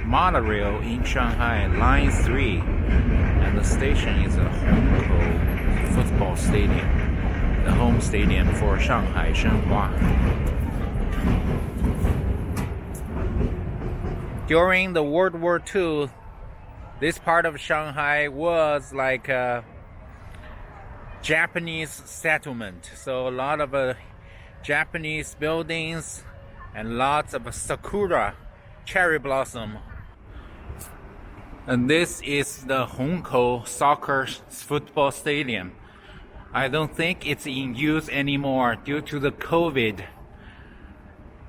monorail in Shanghai, Line 3, and the station is a Hongkou football stadium, the home stadium for Shanghai Shenhua. During the World War II, this part of Shanghai was like a Japanese settlement, so a lot of Japanese buildings and lots of sakura, cherry blossom. And this is the Hongkou soccer football stadium. I don't think it's in use anymore due to the COVID.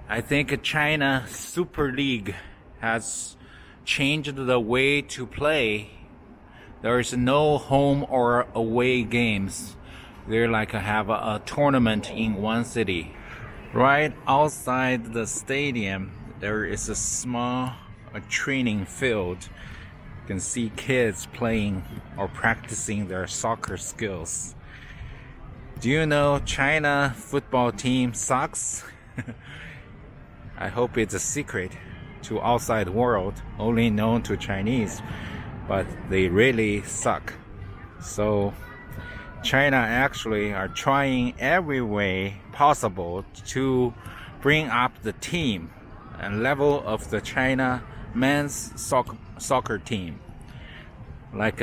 I think China Super League has changed the way to play. There is no home or away games. They're like have a tournament in one city. Right outside the stadium, there is a small training field. You can see kids playing or practicing their soccer skills. Do you know China football team sucks? I hope it's a secret to outside world, only known to Chinese, but they really suck. So China actually are trying every way possible to bring up the team and level of the China men's soccer team, like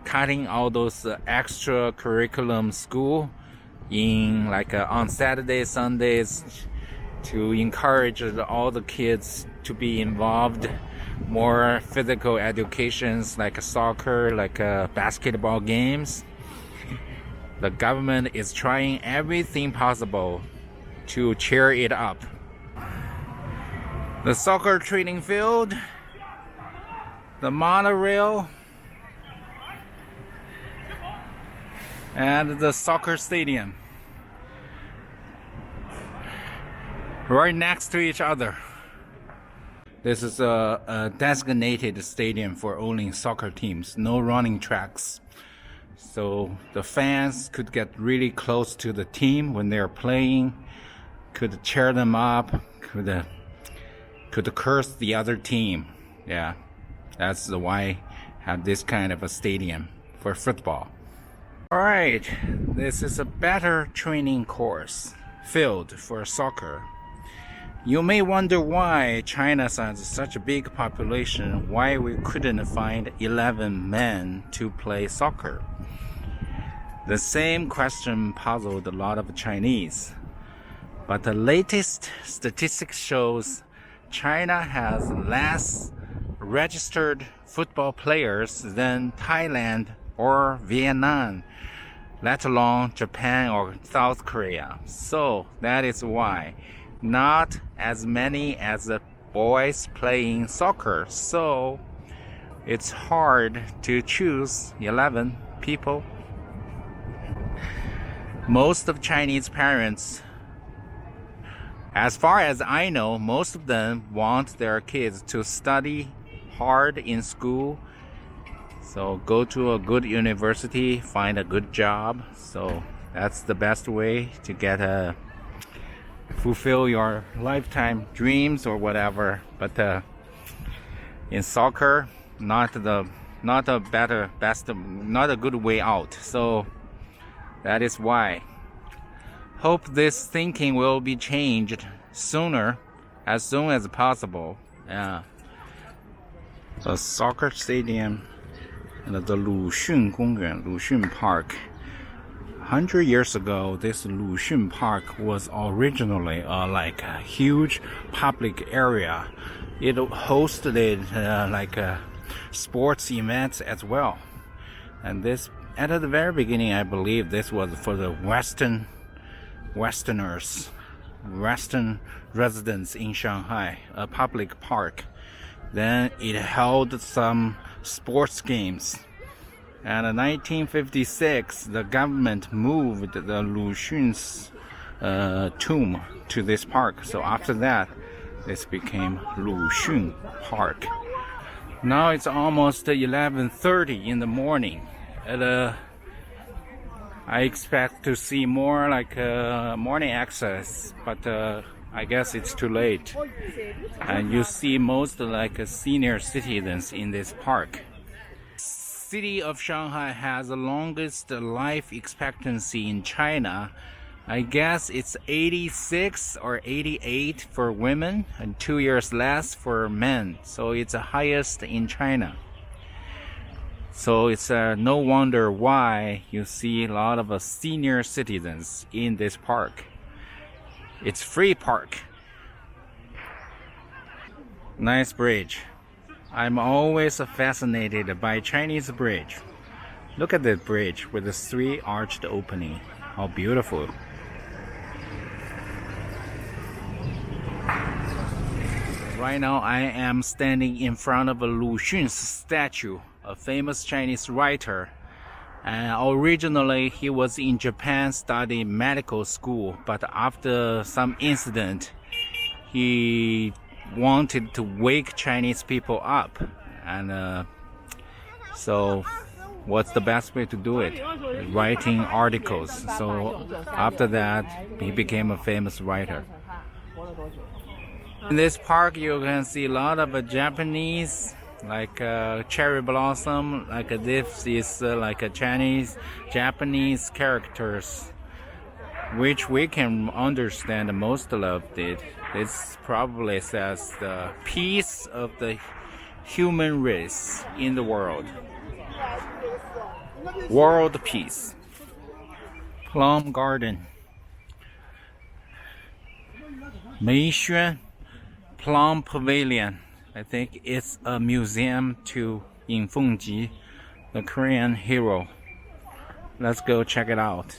cutting all those extra curriculum school in like on Saturdays, Sundays, to encourage all the kids to be involved, more physical educations like soccer, like basketball games. The government is trying everything possible to cheer it up. The soccer training field, the monorail, and the soccer stadium right next to each other. This is a designated stadium for only soccer teams, no running tracks. So the fans could get really close to the team when they're playing, could cheer them up, could curse the other team. Yeah, that's why have this kind of a stadium for football. Alright, this is a better training course field for soccer. You may wonder why China has such a big population, why we couldn't find 11 men to play soccer. The same question puzzled a lot of Chinese. But the latest statistics shows China has less registered football players than Thailand or Vietnam, let alone Japan or South Korea. So that is why not as many as the boys playing soccer. So it's hard to choose 11 people. Most of Chinese parents, as far as I know, most of them want their kids to study hard in school. So go to a good university, find a good job. So that's the best way to get fulfill your lifetime dreams or whatever. But in soccer, not a good way out. So that is why. Hope this thinking will be changed sooner, as soon as possible. Yeah. The soccer stadium and the Luxun Luxun Park. 100 years ago, this Luxun Park was originally like a huge public area. It hosted sports events as well. And this, at the very beginning, I believe this was for the Western residents in Shanghai, a public park. Then it held some sports games. And in 1956, the government moved the Luxun's tomb to this park. So after that, this became Luxun Park. Now it's almost 11:30 in the morning. I expect to see more like morning access, but I guess it's too late. And you see most like senior citizens in this park. City of Shanghai has the longest life expectancy in China. I guess it's 86 or 88 for women and 2 years less for men. So it's the highest in China. So it's no wonder why you see a lot of senior citizens in this park. It's free park. Nice bridge. I'm always fascinated by Chinese bridge. Look at that bridge with the 3 arched opening. How beautiful. Right now I am standing in front of a Luxun statue, a famous Chinese writer. And originally he was in Japan studying medical school, but after some incident he wanted to wake Chinese people up. And so what's the best way to do it? Writing articles. So after that he became a famous writer. In this park you can see a lot of Japanese, like cherry blossom, like this is like a Japanese characters, which we can understand most of it. This probably says the peace of the human race in the world. World peace. Plum Garden. Meixuan Plum Pavilion. I think it's a museum to Yin Fengji, the Korean hero. Let's go check it out.